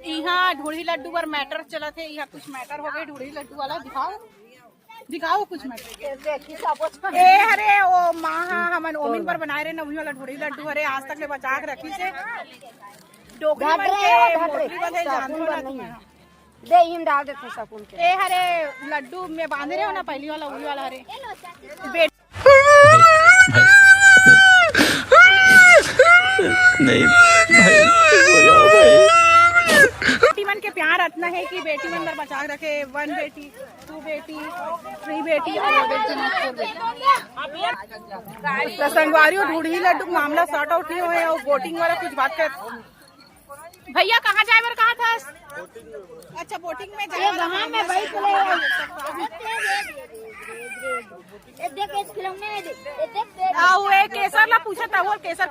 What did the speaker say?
यहाँ ढूढ़ी लड्डू पर मैटर चला थे, यहाँ कुछ मैटर हो गए ढूढ़ी लड्डू वाला। दिखाओ कुछ मैटर। ए हरे ओ माँ हमन ओमिन पर बनाए रहे नवी वाला ढूढ़ी लड्डू हरे आज तक ले बचा के रखी से डोकरी बन के मोटरी बंधे जानू दे हिम डाल देते सब उनके। ए हरे लड्डू में बांधे रहे हो ना पहली वाला वही वाला हरे नहीं भाई बेटी मन के प्यार इतना है कि बेटी मन पर बचा रखे। 1 बेटी 2 बेटी 3 बेटी और बेटी तो संगवारी ढूढ़ी लड्डू मामला सॉर्ट आउट नहीं हुए और वोटिंग वाला कुछ बात कर। भैया कहाँ जाए बर कहा था? अच्छा वोटिंग में जाए वहाँ में भाई केसर ला पूछा था वो केसर